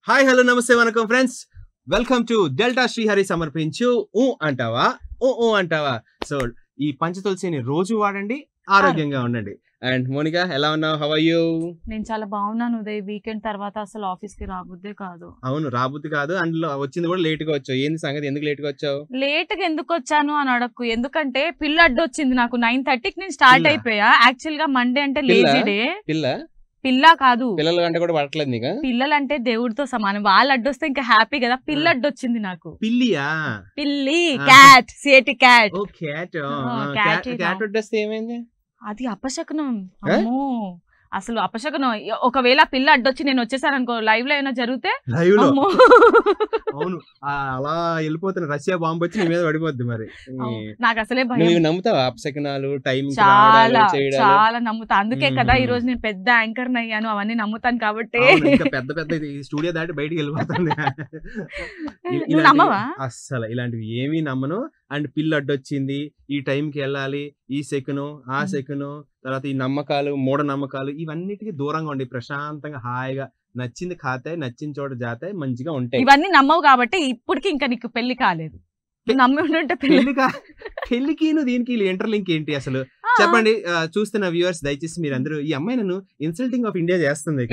Hi hello నమస్తే వనకం friends, welcome to Delta Srihari సమర్పించు ఊ అంటావా ఊ అంటావా. సో ఈ పంచతులసిని రోజు వాడండి, ఆరోగ్యంగా ఉండండి. అండ్ మోనికా, ఎలా ఉన్నావు? How are you? నేను చాలా బాగున్నాను ఉదయ్. వీకెండ్ తర్వాత అసలు ఆఫీస్ కి రాబుద్దే కాదు. అవును, రాబుద్ది కాదు. అందులో వచ్చింది కూడా లేట్ గా వచ్చావు. ఏంది సంగతి? ఎందుకు లేట్ గా వచ్చావు? లేట్ గా ఎందుకు వచ్చాను అని అడక్కు. ఎందుకంటే పిల్ల అడ్డొచ్చింది నాకు. 9:30కి నేను స్టార్ట్ అయిపోయా. యాక్చువల్ గా మండే అంటే లేజీ డే. పిల్ల కాదు, పిల్లలు అంటే కూడా పడట్లేదు నీకు. పిల్లలు అంటే దేవుడితో సమానం. వాళ్ళు అడ్డొస్తే ఇంకా హ్యాపీ కదా. పిల్ల అడ్డొచ్చింది నాకు. పిల్లియా? పిల్లి, క్యాట్, సేటి క్యాట్. ఓ క్యాట్. క్యాట్ క్యాట్ వస్తే ఏమైంది? అది అపశకునం. అమ్మో, అసలు అపశకునం. ఒకవేళ పిల్ల అడ్డొచ్చి నేను వచ్చేసాను అనుకో, లైవ్ లో ఏమైనా జరిగితే లైవ్ లో అవును, అలా వెళ్ళిపోతున్న రష్యా బాంబు వచ్చి నీ మీద పడిపోద్ది. మరి నాకు అసలే భయం. నమ్ముతావా అపశకునాలు? టైం చాలా చాలా నమ్ముతా. అందుకే కదా ఈ రోజు నేను పెద్ద యాంకర్ అయ్యాను. అవన్నీ నమ్ముతాను కాబట్టి. పెద్ద పెద్ద స్టూడియో దాటి బయటికి వెళ్ళిపోతాను. నమ్మవా? అస్సలు ఇలాంటివి ఏమీ నమ్మను. అండ్ పిల్ల అడ్డొచ్చింది, ఈ టైంకి వెళ్ళాలి, ఈ సెకను ఆ సెకను, తర్వాత ఈ నమ్మకాలు, మూఢ నమ్మకాలు, ఇవన్నిటికీ దూరంగా ఉండి ప్రశాంతంగా హాయిగా నచ్చింది ఖాతాయి, నచ్చిన చోట జాతాయి, మంచిగా ఉంటాయి. ఇవన్నీ నమ్మవు కాబట్టి ఇప్పటికి ఇంకా నీకు పెళ్లి కాలేదు. నమ్మి ఉంటే పెళ్లికి దీనికి ఇంటర్లింక్ ఏంటి అసలు? చెప్పండి చూస్తున్న వ్యూవర్స్, దయచేసి మీరందరూ. ఈ అమ్మాయి నన్ను ఇన్సల్టింగ్ ఆఫ్ ఇండియా చేస్తుంది.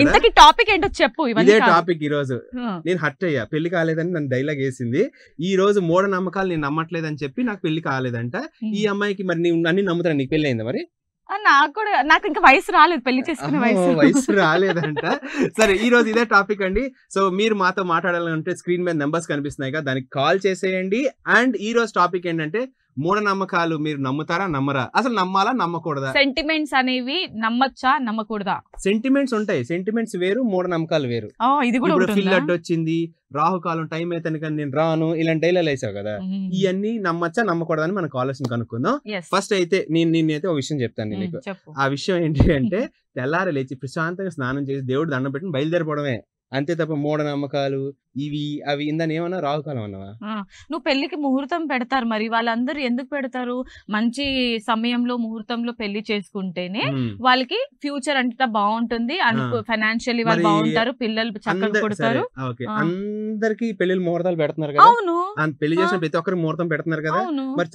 టాపిక్ ఏంటో చెప్పు. ఇదే టాపిక్. ఈ రోజు నేను హర్ట్ అయ్యా. పెళ్లి కాలేదని నన్ను డైలాగ్ వేసింది. ఈ రోజు మూఢ నమ్మకాలు నేను నమ్మట్లేదని చెప్పి నాకు పెళ్లి కాలేదంట. ఈ అమ్మాయికి మరి నేను అన్ని నమ్ముతాను. నీకు పెళ్లి అయిందా? మరి నాకు ఇంకా వయసు రాలేదు, పెళ్లి చేసుకునే వయసు రాలేదంట. సరే, ఈ రోజు ఇదే టాపిక్ అండి. సో మీరు మాతో మాట్లాడాలంటే స్క్రీన్ మీద నెంబర్స్ కనిపిస్తున్నాయి కదా, దానికి కాల్ చేసేయండి. అండ్ ఈ రోజు టాపిక్ ఏంటంటే మూఢనమ్మకాలు. మీరు నమ్ముతారా నమ్మరా? అసలు నమ్మాలా నమ్మకూడదా? సెంటిమెంట్స్ అనేవి నమ్మచ్చా నమ్మకూడదా? సెంటిమెంట్స్ ఉంటాయి. సెంటిమెంట్స్ వేరు, మూఢనమ్మకాలు వేరు. ఇది కూడా ఫిల్ అడ్డొచ్చింది, రాహుకాలం టైం అయితే కానీ నేను రాను, ఇలాంటి డైలాగ్ వేసావు కదా. ఇవన్నీ నమ్మచ్చా నమ్మకూడదా అని మనం కాలర్స్ కనుక్కుందాం. ఫస్ట్ అయితే నేనైతే ఒక విషయం చెప్తాను నీకు. ఆ విషయం ఏంటి అంటే, తెల్లారి లేచి ప్రశాంతంగా స్నానం చేసి దేవుడు దండం పెట్టి బయలుదేరిపోవడమే. అంతే తప్ప మూఢనమ్మకాలు ఇవి అవి ఇందని ఏమన్నా రాహుకాలం అన్నావా? నువ్వు పెళ్లికి ముహూర్తం పెడతారు. మరి వాళ్ళందరూ ఎందుకు పెడతారు? మంచి సమయంలో ముహూర్తంలో పెళ్లి చేసుకుంటేనే వాళ్ళకి ఫ్యూచర్ అంతా బాగుంటుంది, ఫైనాన్షియల్లీ వాళ్ళు బాగుంటారు, పిల్లలు చక్కగా కొడతారు. అందరికి పెళ్లి ముహూర్తాలు పెడుతున్నారు కదా. అవును, పెళ్లి చేసిన ప్రతి ఒక్కరికి ముహూర్తం పెడుతున్నారు కదా. మరి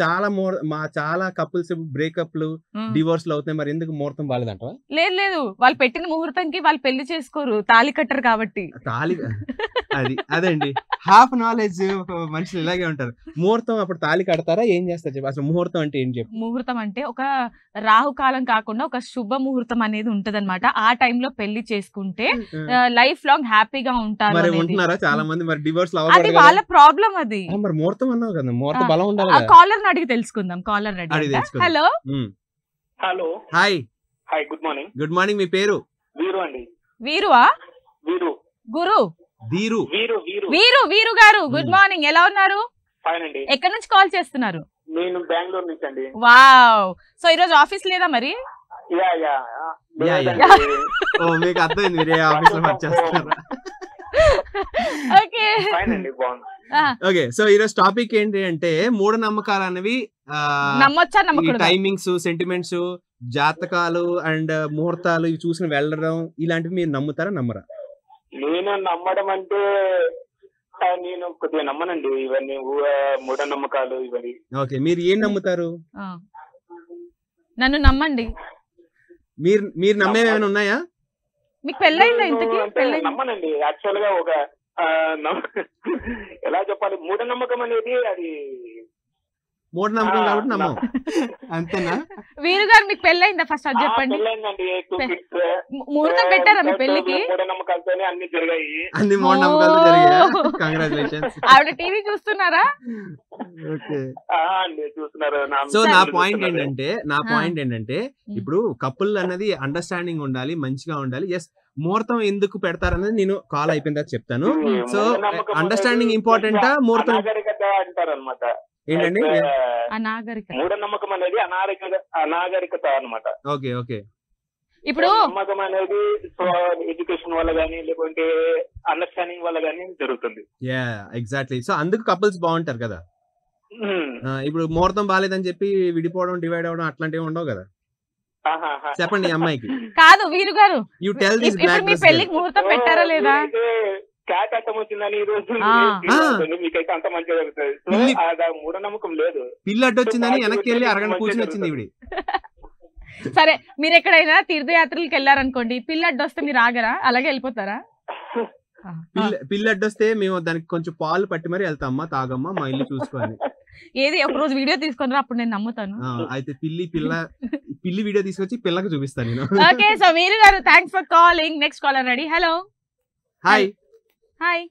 చాలా కపుల్స్ బ్రేకప్లు, డివోర్స్ అవుతున్నాయి. మరి ఎందుకు ముహూర్తం బాలేదంట? లేదు, వాళ్ళు పెట్టిన ముహూర్తంకి వాళ్ళు పెళ్లి చేసుకోరు, తాళి కట్టరు కాబట్టి. అదండి హాఫ్ నాలెడ్జ్. మనుషులు ఇలాగే ఉంటారు. ముహూర్తం అప్పుడు తాళి కడతారా? ఏం చేస్తారు చెప్పు అసలు? ముహూర్తం అంటే ఏం చెప్పు? ముహూర్తం అంటే ఒక రాహుకాలం కాకుండా ఒక శుభ ముహూర్తం అనేది ఉంటది అనమాట. ఆ టైంలో పెళ్లి చేసుకుంటే లైఫ్ లాంగ్ హ్యాపీగా ఉంటారు. మరి ఉంటున్నారా చాలా మంది? మరి డివోర్స్ అది వాళ్ళ ప్రాబ్లం. అది మరి ముహూర్తం అన్నావు కదా, ముహూర్తం బలం ఉండాలి. కాలర్ అడిగి తెలుసుకుందాం. కాలర్ అడిగి. Hello hello hi hi, good morning. Good morning. మీ పేరు? వీరు అండి. వీరువా? వీరు. గురు. వీరు. వీరు. వీరు. వీరు. వీరు గారు గుడ్ మార్నింగ్. ఎలా ఉన్నారు? ఫైన్ అండి. ఎక్కడి నుంచి కాల్ చేస్తున్నారు? నేను బెంగళూరు నుంచి అండి. వావ్. సో ఈ రోజు ఆఫీస్ లేదా మరి? మీకు అర్థమైంది, మీరే ఆఫీస్ లో వర్క్ చేస్తున్నారా? ఓకే ఫైన్ అండి, బాగుంది. ఓకే, సో ఈ రోజు టాపిక్ ఏంటి అంటే మూఢనమ్మకాలు అనేవి. నమ్మొచ్చా నమ్మకూడదా? టైమింగ్స్, సెంటిమెంట్స్, జాతకాలు అండ్ ముహూర్తాలు ఇవి చూసిన వెళ్ళడం, ఇలాంటివి మీరు నమ్ముతారా నమ్మరా? నేను నమ్మడం అంటే నేను కొద్దిగా నమ్మనండి ఇవన్నీ మూఢనమ్మకాలు ఇవన్నీ. ఓకే, మీరు ఏం నమ్ముతారు? నన్ను నమ్మండి. మీరు నమ్మేవి ఏమైనా ఉన్నాయా? మీకు పెళ్ళైందా? ఇంతకీ నమ్మనండి. యాక్చువల్ గా ఒక ఎలా చెప్పాలి, మూఢనమ్మకం అనేది అది మూఢనమ్మకం కాబట్టి నమ్మం, అంతేనా? వీరు గారు మీకు పెళ్ళైందా? ఫస్ట్ అది చెప్పండి. ముహూర్తం పెట్టారా మీ పెళ్లికి? మూఢనమ్మకాలతోనే అన్ని జరిగాయి. అన్ని మూఢనమ్మకాలు జరిగాయి. కంగ్రాచులేషన్స్. ఆవిడ టీవీ చూస్తున్నారా? చూస్తున్నారు. సో నా పాయింట్ ఏంటంటే ఇప్పుడు కపుల్ అన్నది అండర్స్టాండింగ్ ఉండాలి, మంచిగా ఉండాలి. ఎస్, ముహూర్తం ఎందుకు పెడతారనేది నేను కాల్ అయిపోయిన తర్వాత చెప్తాను. సో అండర్స్టాండింగ్ ఇంపార్టెంటా? ముహూర్తం అంటారు అనమాట. ఏంటండి మూఢనమ్మకం అనేది అనాగరికత అనమాట. Okay okay. ఇప్పుడు నమ్మకం అనేది ఎడ్యుకేషన్ వల్ల గానీ లేకుంటే అండర్స్టాండింగ్ వల్ల గానీ జరుగుతుంది. ఎగ్జాక్ట్లీ. సో అందుకు కపుల్స్ బాగుంటారు కదా. ఇప్పుడు ముహూర్తం బాలేదని చెప్పి విడిపోవడం, డివైడ్ అవడం అట్లాంటివి ఉండవు కదా. చెప్పండి అమ్మాయికి. కాదు వీరు గారు, యు టెల్ దిస్ బ్లాక్ మీ పెళ్లికి ముహూర్తం పెట్టారా లేదా? క్యాట్ అట్టం వచ్చిందని ఈ రోజు మీకైతే అంత మంచిగా జరుగుతుంది. సో మూఢనమ్మకం లేదు. పిల్లి అడ్డొచ్చిందని వెనక్కి వెళ్ళి అరగంట కూర్చొని వచ్చింది ఇవిడి. సరే మీరు ఎక్కడైనా తీర్థయాత్రలకు వెళ్ళారనుకోండి, పిల్లి అడ్డొస్తే మీరు ఆగరా, అలాగే వెళ్ళిపోతారా? పిల్లి అడ్డొస్తే మేము దానికి కొంచెం పాలు పట్టి మరి వెళ్తామ్మా, తాగమ్మా, మా ఇల్లు చూసుకోవాలి. ఏది ఒక రోజు వీడియో తీసుకున్నారా, అప్పుడు నేను నమ్ముతాను. అయితే పిల్లి వీడియో తీసుకొచ్చి పిల్లకి చూపిస్తాను నేను. ఓకే, సో మీరు గారు thanks for calling. Next caller ready. Hello hi. Hi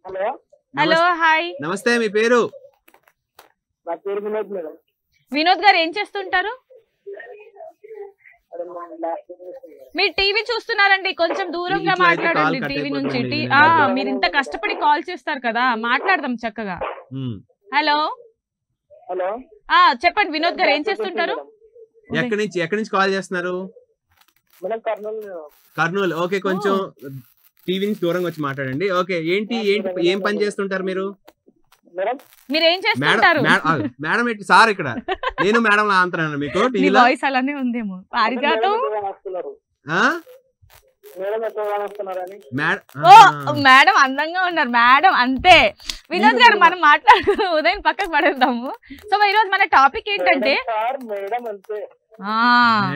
hello hi. Namaste, మీ పేరు? నా పేరు వినోద్ మేడం. వినోద్ గారు ఏం చేస్తుంటారు? మీరు టీవీ చూస్తున్నారండి, కొంచెం దూరంగా మాట్లాడండి టీవీ నుంచి. మీరు ఇంత కష్టపడి కాల్ చేస్తారు కదా, మాట్లాడదాం చక్కగా. హలో హలో చెప్పండి వినోద్ గారు ఏం చేస్తుంటారు? ఎక్కడి నుంచి కాల్ చేస్తున్నారు? కర్నూలు. ఓకే, కొంచెం టీవీ నుంచి దూరంగా వచ్చి మాట్లాడండి. ఓకే, ఏంటి ఏం పని చేస్తుంటారు మీరు? మీరు ఏం చేస్తుంటారు? మేడం ఏంటి సార్ ఇక్కడ? నేను మేడం లా అంటున్నాను మీకు. వాయిస్ అలానే ఉందేమో. పారిజాతం మేడం అందంగా ఉన్నారు మేడం, అంతే. వినోద్ గారు మనం మాట్లాడుకున్న ఉదయం పక్కకు పడేద్దాము. సో ఈ రోజు మన టాపిక్ ఏంటంటే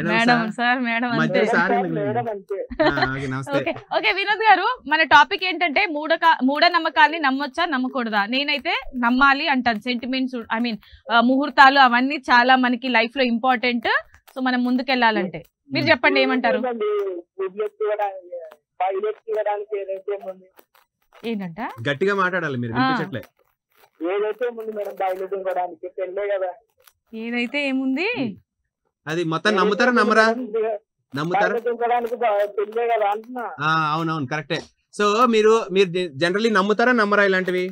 మేడం సార్ మేడం అంతే. ఓకే వినోద్ గారు, మన టాపిక్ ఏంటంటే మూఢనమ్మకాల్ని నమ్మొచ్చా నమ్మకూడదా? నేనైతే నమ్మాలి అంటాను. సెంటిమెంట్స్ ఐ మీన్ ముహూర్తాలు అవన్నీ చాలా మనకి లైఫ్ లో ఇంపార్టెంట్. సో మనం ముందుకెళ్ళాలంటే మీరు చెప్పండి ఏమంటారు? ఏంటంట గట్టిగా మాట్లాడాలి మీరు, వినిపించట్లే. ఏదైతే ఏముంది అది మొత్తం నమ్ముతారా నమ్మరా? నమ్ముతారా? అవునవును కరెక్టే. సో మీరు జనరల్లీ నమ్ముతారా నమ్మరా ఇలాంటివి?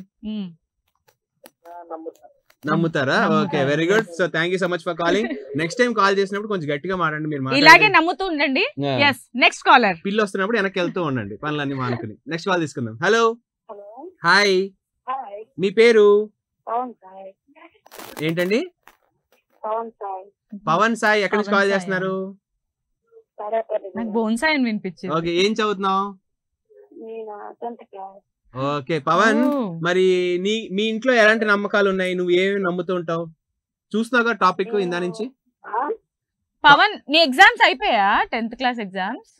నమ్ముతారా? Okay, very good. So thank you so much for calling. Next time call చేసినప్పుడు కొంచెం గట్టిగా మాట్లాడండి. మీరు ఇలాగే నమ్ముతూ ఉండండి. Next caller. పిల్లి వస్తున్నప్పుడు వెనక్కి వెళ్తూ ఉండండి, పనులన్నీ మానుకుని. నెక్స్ట్ కాల్ తీసుకుందాం. హలో హాయ్, మీ పేరు ఏంటండి? పవన్ సాయి. ఎక్కడి నుంచి కాల్ చేస్తున్నారు? నాకు బోన్ సాయి అని వినిపించింది. ఓకే, ఏం చదువుతున్నావు? ఓకే పవన్, మరి మీ ఇంట్లో ఎలాంటి నమ్మకాలు ఉన్నాయి? నువ్వు ఏమి నమ్ముతూ ఉంటావు? చూస్తున్నావుగా టాపిక్ ఇందా నుంచి. పవన్, నీ ఎగ్జామ్స్ అయిపోయా? 10th క్లాస్ ఎగ్జామ్స్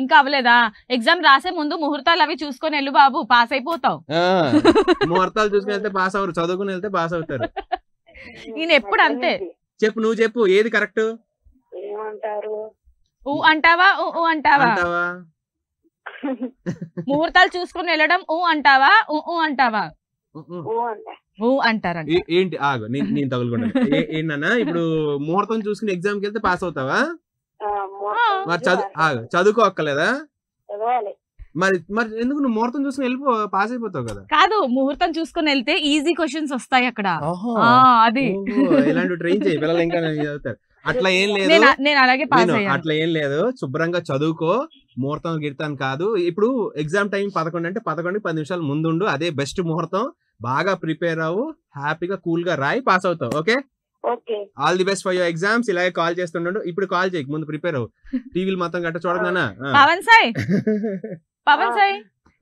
ఇంకా అవ్వలేదా? ఎగ్జామ్ రాసే ముందు ముహూర్తాలు అవి చూసుకొని వెళ్ళు బాబు, పాస్ అయిపోతావు. ముహూర్తాలు చూసుకుని వెళ్తే పాస్ అవరు, చదువుకుని వెళ్తే పాస్ అవుతారు. ఈయన ఎప్పుడు అంతే. చెప్పు, నువ్వు చెప్పు, ఏది కరెక్ట్? ఊ అంటావా ఊ అంటావా? ముహూర్తాలు చూసుకుని వెళ్ళడం ఊ అంటావా ఊ అంటావా? ఊ అంటారంట. ఏంటి ఆగు, నేను తగులుకున్నాను. ఏంటన్నా ఇప్పుడు ముహూర్తం చూసుకుని ఎగ్జామ్కి వెళ్తే పాస్ అవుతావా? మరి చదువుకోక్కర్లేదా? మరి ఎందుకు నువ్వు ముహూర్తం చూసుకుని పాస్ అయిపోతావు కదా? కాదు, ముహూర్తం చూసుకుని వెళ్తే ఈజీ క్వశ్చన్స్ వస్తాయి అక్కడ. అది ఇలాంటి ట్రైన్ చేయి, పిల్లలు ఇంకా చదువుతారు. అట్లా ఏం లేదు, నేను అలాగే పాస్ అయ్యాను. అట్లా ఏం లేదు, శుభ్రంగా చదువుకో. ముహూర్తం గిడతాను కాదు. ఇప్పుడు ఎగ్జామ్ టైం 11 అంటే 11కి 10 నిమిషాలు ముందుండు, అదే బెస్ట్ ముహూర్తం. బాగా ప్రిపేర్ అవ్వు, హ్యాపీగా కూల్ గా రాయి, పాస్ అవుతావు. Okay, all the best for your exams. ఇలాగే కాల్ చేస్తుండడు. ఇప్పుడు కాల్ చేయకు, ముందు ప్రిపేర్ అవ్వు. టీవీలు మొత్తం గట్ట చూడనా? పవన్ సాయి,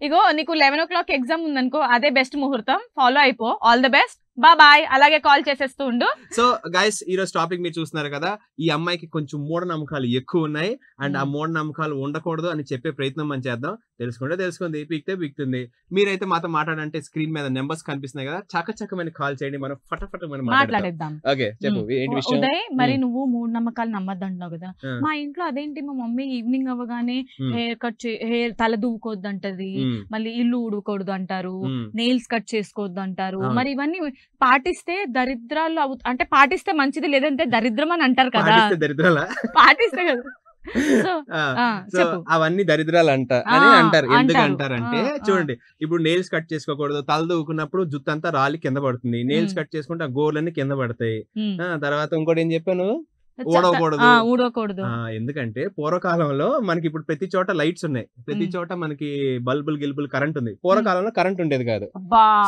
ఇగో నీకు 11 o'clock ఎగ్జామ్ ఉందనుకో, అదే బెస్ట్ ముహూర్తం, ఫాలో అయిపో. All the best, bye. అలాగే కాల్ చేసేస్తూ ఉండు. సో గైస్, ఈ రోజు టాపిక్ మీరు చూస్తున్నారు కదా, ఈ అమ్మాయికి కొంచెం మూఢనమ్మకాలు ఎక్కువ ఉన్నాయి. అండ్ ఆ మూఢనమ్మకాలు ఉండకూడదు అని చెప్పే ప్రయత్నం మనం చేద్దాం. తెలుసుకుంది, పీక్తే పీక్తుంది. మీరైతే మాతో మాట్లాడంటే స్క్రీన్ మీద నెంబర్స్ కనిపిస్తున్నాయి కదా, చక్కచక్కమైన కాల్ చేయండి, మనం ఫటాఫట్ మాట్లాడేద్దాం. ఓకే చెప్పు, ఏంటి విషయం? ఉదయ్, మరి నువ్వు మూఢనమ్మకాలు నమ్మద్దు అంటున్నావు కదా. మా ఇంట్లో అదేంటి, మా మమ్మీ ఈవినింగ్ అవ్వగానే హెయిర్ తల దువ్వుకోవద్దు అంటది, మళ్ళీ ఇల్లు ఊడుకోవద్దు అంటారు, నెయిల్స్ కట్ చేసుకోవద్దు అంటారు. మరి ఇవన్నీ పాటిస్తే దరిద్రాలు అంటే పాటిస్తే మంచిది, లేదంటే దరిద్రం అని అంటారు కదా. పాటిస్తే కదా. అవన్నీ దరిద్రాలు అని అంటారు. ఎందుకు అంటారంటే, చూడండి, ఇప్పుడు నెయిల్స్ కట్ చేసుకోకూడదు, తల దూకున్నప్పుడు జుత్తు అంతా రాలి కింద పడుతుంది. నెయిల్స్ కట్ చేసుకుంటే ఆ గోర్లన్నీ కింద పడతాయి. తర్వాత ఇంకోటి ఏం చెప్పాను, ఊడకూడదు. ఎందుకంటే పూర్వకాలంలో మనకి ఇప్పుడు ప్రతి చోట లైట్స్ ఉన్నాయి, ప్రతి చోట మనకి బల్బులు కరెంట్ ఉంది. పూర్వకాలంలో కరెంట్ ఉండేది కాదు,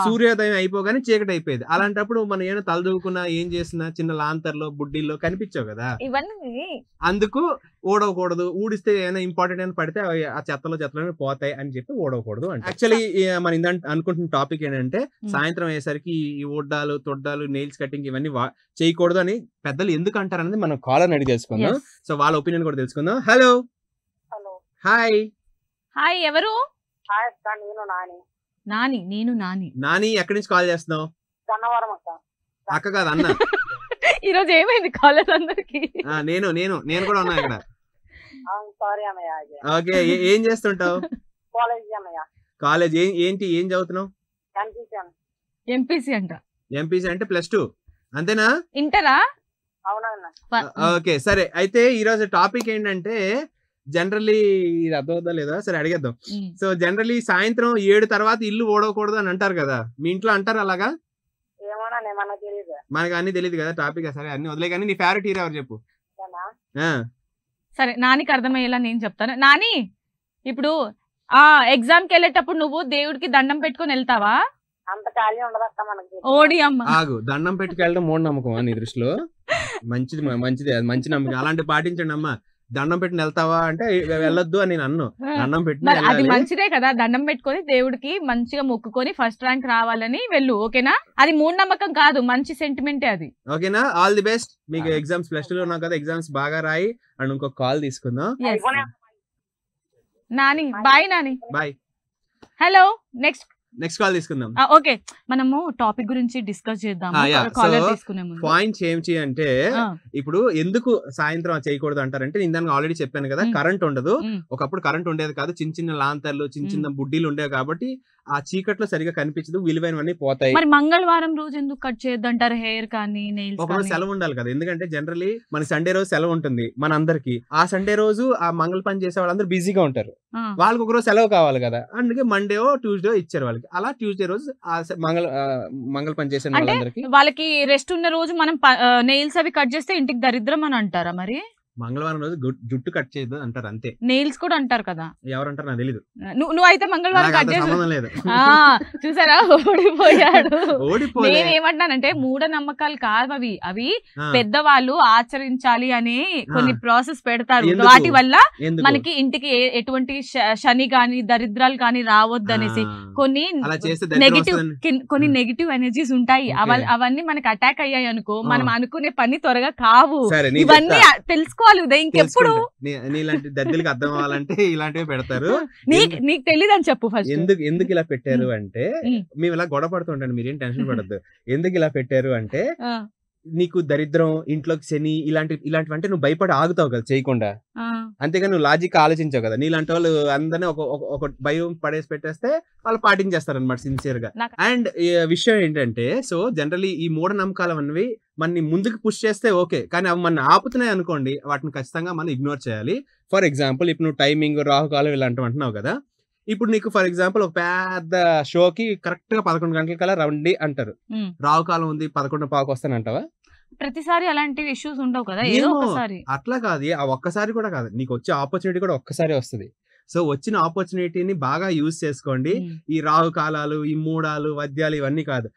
సూర్యోదయం అయిపోగానే చీకటి అయిపోయేది. అలాంటప్పుడు మనం ఏమైనా తలదూకున్నా ఏం చేసినా చిన్న లాంతర్లో బుడ్డిల్లో కనిపించావు కదా. అందుకు ఊడవకూడదు, ఊడిస్తే ఏమైనా ఇంపార్టెంట్ అని పడితే ఆ చెత్తలో పోతాయి అని చెప్పి ఊడవకూడదు అంటే. యాక్చువల్లీ మన అనుకుంటున్న టాపిక్ ఏంటంటే సాయంత్రం అయ్యేసరికి ఈ ఊడ్డాలు తొడ్డాలు నెయిల్స్ కటింగ్ ఇవన్నీ చేయకూడదు అని పెద్దలు ఎందుకు అంటారు అనేది మనం కాలర్ అడిగి తెలుసుకుందాం. సో వాళ్ళ ఒపీనియన్ కూడా తెలుసుకుందాం. Hello hi. హాయ్ ఎవరు? నేను నాని ఎక్కడి నుంచి కాల్ చేస్తున్నావు? అక్క కాదు అన్న. ఈ రోజు ఏమైంది కాలర్ అందరికి? నేను కూడా ఉన్నా ఇక్కడ. ఓకే, ఏం చేస్తుంటావు? కాలేజ్ ఏం చదువుతున్నావు? ఎంపీసీ అంట. ఎంపీసీ అంటే +2 అంతేనా? ఇంటరా? ఓకే సరే, అయితే ఈ రోజు టాపిక్ ఏంటంటే జనరల్లీ ఇది అర్థమవుతా లేదా, సరే అడిగేద్దాం. సో జనరల్లీ సాయంత్రం 7 తర్వాత ఇల్లు ఓడకూడదు అని అంటారు కదా, మీ ఇంట్లో అంటారు అలాగా? మనకు అన్ని తెలియదు కదా టాపిక్. సరే అన్ని వదిలే, కానీ నీ ఫేవరెట్ హీరో ఎవరు చెప్పు. సరే నానికి అర్థమయ్యేలా నేను చెప్తాను. నాని, ఇప్పుడు ఎగ్జామ్ కి వెళ్ళేటప్పుడు నువ్వు దేవుడికి దండం పెట్టుకొని వెళ్తావా? ఓడి అమ్మ, ఆగు, దండం పెట్టుకెళ్ళడం మూఢనమ్మకం నీ దృష్టిలో? మంచిది మంచి నమ్మకం, అలాంటి పాటించండి అమ్మా. దండం పెట్టి వెళ్తావా అంటే వెళ్ళొద్దు అని నేను అన్ను. దండం పెట్టి అది మంచిదే కదా, దండం పెట్టుకొని దేవుడికి మంచిగా మొక్కుకొని ఫస్ట్ ర్యాంక్ రావాలని వెళ్ళు, ఓకేనా? అది మూఢనమ్మకం కాదు, మంచి సెంటిమెంటే అది, ఓకేనా? ఆల్ ది బెస్ట్ మీకు. ఎగ్జామ్స్ +2 లో ఉన్నావు కదా, ఎగ్జామ్స్ బాగా రాయి. అండ్ ఇంకో కాల్ తీసుకుందాం. Nani bye. Nani bye. Hello, next call తీసుకుందాం. ఓకే, మనము టాపిక్ గురించి డిస్కస్ చేద్దాం. పాయింట్స్ ఏంటి అంటే, ఇప్పుడు ఎందుకు సాయంత్రం చేయకూడదు అంటారంటే, నేను దానికి ఆల్రెడీ చెప్పాను కదా, కరెంట్ ఉండదు. ఒకప్పుడు కరెంట్ ఉండేది కాదు, చిన్న లాంతర్లు చిన్న బుడ్డీలు ఉండేవి కాబట్టి ఆ చీకట్లో సరిగా కనిపించదు, విలువైనవన్నీ పోతాయి. మరి మంగళవారం రోజు ఎందుకు కట్ చేయొద్దు అంటారు? హెయిర్ కానీ నెయిల్స్ ఒక రోజు సెలవు ఉండాలి కదా, ఎందుకంటే జనరల్లీ మన సండే రోజు సెలవు ఉంటుంది మన అందరికి. ఆ సండే రోజు ఆ మంగళ పని చేసే వాళ్ళందరూ బిజీగా ఉంటారు, వాళ్ళకి ఒక రోజు సెలవు కావాలి కదా, అందుకే మండే ట్యూస్డే ఇచ్చారు వాళ్ళకి. అలా ట్యూస్డే రోజు మంగళ పని చేసే వాళ్ళందరికి వాళ్ళకి రెస్ట్ ఉన్న రోజు మనం నెయిల్స్ అవి కట్ చేస్తే ఇంటికి దరిద్రం అని అంటారా? మరి మంగళవారం రోజు జుట్టు కట్ చేయదు అంటారు, అంతే. నెయిల్స్ కూడా అంటారు కదా, ఎవరంటారు నాకు తెలీదు. నువ్వైతే మంగళవారం కట్ లేదు. చూసారా, ఓడిపోయాడు. నేనేమంటానంటే మూఢనమ్మకాలు కాదు అవి, అవి పెద్దవాళ్ళు ఆచరించాలి అని కొన్ని ప్రాసెస్ పెడతారు, వాటి వల్ల మనకి ఇంటికి ఎటువంటి శని గాని దరిద్రాలు గాని రావద్దు అనేసి కొన్ని నెగిటివ్ ఎనర్జీస్ ఉంటాయి. అవన్నీ మనకి అటాక్ అయ్యాయి అనుకో, మనం అనుకునే పని త్వరగా కావు. ఇవన్నీ తెలుసుకో. ఇంకెప్పుడు నీలాంటి దద్దలకి అర్థం అవ్వాలంటే ఇలాంటివి పెడతారు. నీకు తెలియదు అని చెప్పు ఫస్ట్. ఎందుకు ఇలా పెట్టారు అంటే, మేము ఇలా గొడవ పడుతుంటాను, మీరేం టెన్షన్ పడద్దు. ఎందుకు ఇలా పెట్టారు అంటే, నీకు దరిద్రం, ఇంట్లోకి శని ఇలాంటివి అంటే నువ్వు భయపడి ఆగుతావు కదా చేయకుండా, అంతేగా నువ్వు లాజిక్ ఆలోచించావు కదా. నీలాంటి వాళ్ళు అందరినీ ఒక భయం పడేసి పెట్టేస్తే వాళ్ళు పాటించేస్తారు అనమాట సిన్సియర్ గా. అండ్ విషయం ఏంటంటే, సో జనరల్లీ ఈ మూఢనమ్మకాలు అనేవి మనని ముందుకు పుష్ చేస్తే ఓకే, కానీ అవి మన ఆపుతున్నాయి అనుకోండి, వాటిని ఖచ్చితంగా మనం ఇగ్నోర్ చేయాలి. ఫర్ ఎగ్జాంపుల్ ఇప్పుడు నువ్వు టైమింగ్, రాహుకాలం ఇలాంటివి అంటున్నావు కదా, ఇప్పుడు నీకు ఫర్ ఎగ్జాంపుల్ ఒక పెద్ద షోకి కరెక్ట్ గా 11 గంటల కల్లా రండి అంటారు, రాహుకాలం ఉంది 11:15 వస్తానంటావా? ప్రతిసారి అలాంటి ఇష్యూస్ ఉండవు కదా, ఏదో ఒకసారి. అట్లా కాదు, ఆ ఒక్కసారి కూడా కాదు, నీకు వచ్చే ఆపర్చునిటీ కూడా ఒక్కసారి వస్తుంది. సో వచ్చిన ఆపర్చునిటీని బాగా యూజ్ చేసుకోండి. ఈ రాహుకాలాలు, ఈ మూడాలు, వద్యాలు ఇవన్నీ కాదు.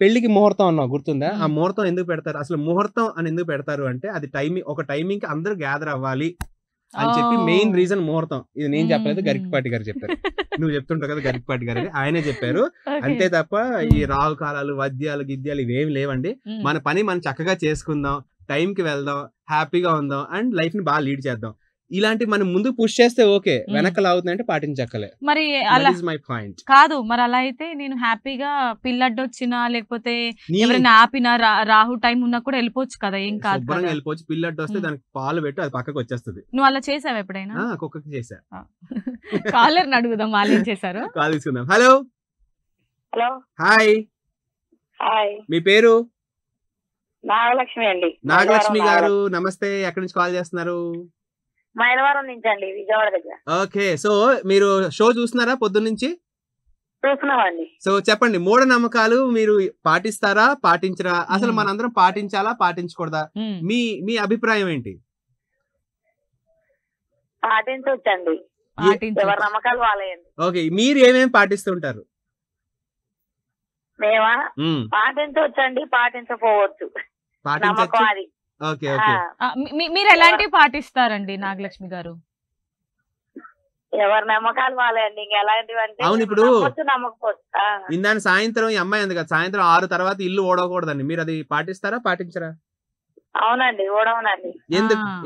పెళ్లికి ముహూర్తం అన్నావు గుర్తుందా? ఆ ముహూర్తం ఎందుకు పెడతారు? అసలు ముహూర్తం అని ఎందుకు పెడతారు అంటే, అది ఒక టైమింగ్ కి అందరూ గ్యాదర్ అవ్వాలి అని చెప్పి మెయిన్ రీజన్ ముహూర్తం. ఇది నేను చెప్పలేదు, గరికపాటి గారు చెప్పారు. నువ్వు చెప్తుంటావు కదా గరికపాటి గారు, ఆయనే చెప్పారు. అంతే తప్ప ఈ రాహుకాలాలు, వద్యాలు, గిద్యాలు ఇవేమి లేవండి. మన పని మనం చక్కగా చేసుకుందాం, టైంకి వెళ్దాం, హ్యాపీగా ఉందాం, అండ్ లైఫ్ ని బాగా లీడ్ చేద్దాం. ఇలాంటి మనం ముందు పుష్ చేస్తే ఓకే, వెనకలు అవుతుందంటే పాటించక్కలే. మరి మై పాయింట్ కాదు, మరి అలా అయితే నేను హ్యాపీగా పిల్లడ్డొచ్చినా లేకపోతే ఎవరైనా ఆపినా రాహు టైం ఉన్నా కూడా వెళ్ళిపోవచ్చు కదా, ఏం కాదు, వెళ్ళిపోవచ్చు. పిల్లడ్డు వస్తే దానికి పాలు పెట్టి అది పక్కకు వచ్చేస్తుంది. నువ్వు అలా చేసావు ఎప్పుడైనా? కుక్కకి చేసా. కాలర్ అడుగుదాం, వాళ్ళు ఏం చేశారు. కాల్ తీసుకుందాం. Hello hi. మీ పేరు? నాగలక్ష్మి అండి. నాగలక్ష్మి గారు నమస్తే, ఎక్కడి నుంచి కాల్ చేస్తున్నారు? మైలవరం నుంచి అండి, విజయవాడ దగ్గర. ఓకే, సో మీరు షో చూస్తున్నారా పొద్దున్న నుంచి? చూస్తున్నామండి. సో చెప్పండి, మూఢనమ్మకాలు మీరు పాటిస్తారా, పాటించరా? అసలు మనందరం పాటించాలా, పాటించకూడదా? మీ అభిప్రాయం ఏంటి? పాటించవచ్చండి, ఎవరి నమ్మకాలు వాళ్ళేయండి. ఓకే, మీరు ఏమేమి పాటిస్తుంటారు? మేమా పాటించవచ్చండి, పాటించకపోవచ్చు. నమ్మకం అది. ఓకే ఓకే మీరు ఎలాంటివి పాటిస్తారండి నాగలక్ష్మి గారు? ఎవరి నమ్మకాలు వాళ్ళే అండి. ఇంకా ఎలాంటివి అంటే అవును, ఇప్పుడు నమ్మకపోవచ్చు. ఇందాని సాయంత్రం ఈ అమ్మాయి ఉంది కదా, సాయంత్రం 6 తర్వాత ఇల్లు ఓడకూడదండి, మీరు అది పాటిస్తారా పాటించరా? అవునండి, ఓడవునండి.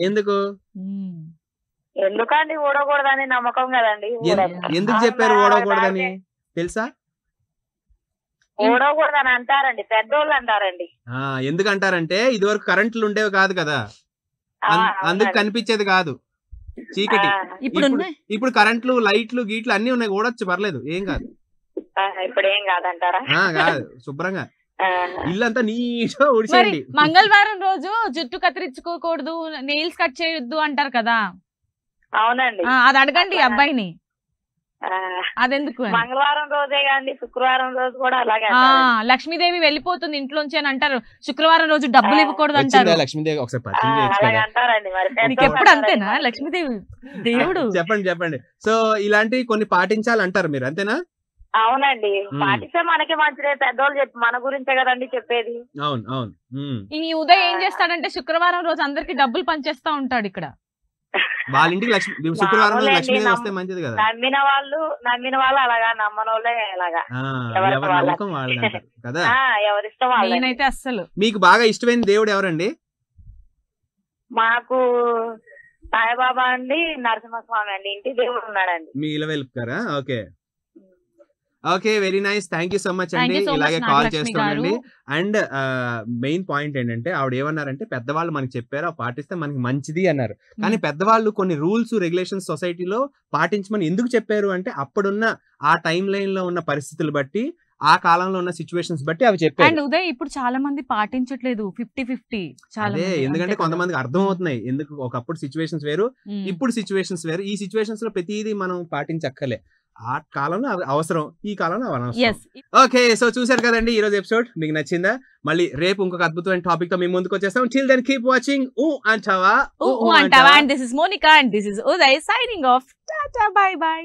ఎందుకు ఎందుకండి ఓడకూడదని నమ్మకం కదండి. ఎందుకు చెప్పారు ఓడకూడదని తెలుసా? ఓడకూడదని అంటారండి, పెద్దోళ్ళు అంటారండి. ఎందుకు అంటారంటే ఇదివరకు కరెంట్లు ఉండేవి కాదు కదా, అందుకు కనిపించేది కాదు చీకటి. ఇప్పుడు కరెంట్లు లైట్లు గీట్లు అన్ని ఉన్నాయి, ఓడొచ్చు పర్లేదు, ఏం కాదు. ఇప్పుడు ఏం కాదంటారా? కాదు, శుభ్రంగా ఇల్లంతా నీట్గా ఊడ్చేయండి. మంగళవారం రోజు జుట్టు కత్తిరించుకోకూడదు, నెయిల్స్ కట్ చేయొద్దు అంటారు కదా. అవునండి, అది అడగండి అబ్బాయిని. అదెందుకు? మంగళవారం రోజే కాదండి, శుక్రవారం రోజు కూడా అలాగే. లక్ష్మీదేవి వెళ్ళిపోతుంది ఇంట్లోంచి అని అంటారు. శుక్రవారం రోజు డబ్బులు ఇవ్వకూడదు అంటారు. లక్ష్మీదేవి అంటారండి. మరి ఎప్పుడు అంతేనా? లక్ష్మీదేవి దేవుడు. చెప్పండి. సో ఇలాంటివి కొన్ని పాటించాలంటారు మీరు, అంతేనా? అవునండి, పాటిస్తే మనకి మంచిదే. పెద్దోళ్ళు చెప్పి మన గురించే కదండి చెప్పేది. అవును. ఈ ఉదయ్ ఏం చేస్తాడంటే శుక్రవారం రోజు అందరికి డబ్బులు పనిచేస్తా ఉంటాడు ఇక్కడ. వాళ్ళ ఇంటికి శుక్రవారం రోజు లక్ష్మీదేవి వస్తే మంచిది కదా. నమ్మిన వాళ్ళు అలాగా, నమ్మని వాళ్ళే అలాగా. ఎవరి నమ్మకం వాళ్ళది కదా, ఎవరిష్టం వాళ్ళు. నేనైతే అస్సలు. మీకు బాగా ఇష్టమైన దేవుడు ఎవరండి? మాకు సాయిబాబా అండి, నరసింహస్వామి అండి, ఇంటి దేవుడు ఉన్నాడండి. మీ ఇలా వెళ్తారా? Okay very nice, thank you so much అండి. ఇలాగే కాల్ చేస్తానండి. అండ్ మెయిన్ పాయింట్ ఏంటంటే ఆవిడ ఏమన్నారంటే పెద్దవాళ్ళు మనకి చెప్పారు, పాటిస్తే మనకి మంచిది అన్నారు. కానీ పెద్దవాళ్ళు కొన్ని రూల్స్ రెగ్యులేషన్స్ సొసైటీలో పాటించమని ఎందుకు చెప్పారు అంటే అప్పుడున్న ఆ టైం లైన్ లో ఉన్న పరిస్థితులు బట్టి, ఆ కాలంలో ఉన్న సిచ్యువేషన్స్ బట్టి అవి చెప్పారు. అండ్ ఉదయ్ ఇప్పుడు చాలా మంది పాటించట్లేదు, 50-50. అదే, ఎందుకంటే కొంతమందికి అర్థం అవుతున్నాయి ఎందుకు. ఒకప్పుడు సిచ్యువేషన్స్ వేరు, ఇప్పుడు సిచ్యువేషన్స్ వేరు. ఈ సిచ్యువేషన్స్ లో ప్రతిదీ మనం పాటించక్కలే. ఆ కాలంలో అవసరం, ఈ కాలంలో అవసరం. ఓకే, సో చూసారు కదండి ఈ రోజు ఎపిసోడ్. మీకు నచ్చిందా? మళ్ళీ రేపు ఇంకొక అద్భుతమైన టాపిక్ తో మీ ముందుకు వచ్చేస్తాం. Till then keep watching అంటావా. And this is Monica and this is Uday signing off. Tata, bye bye.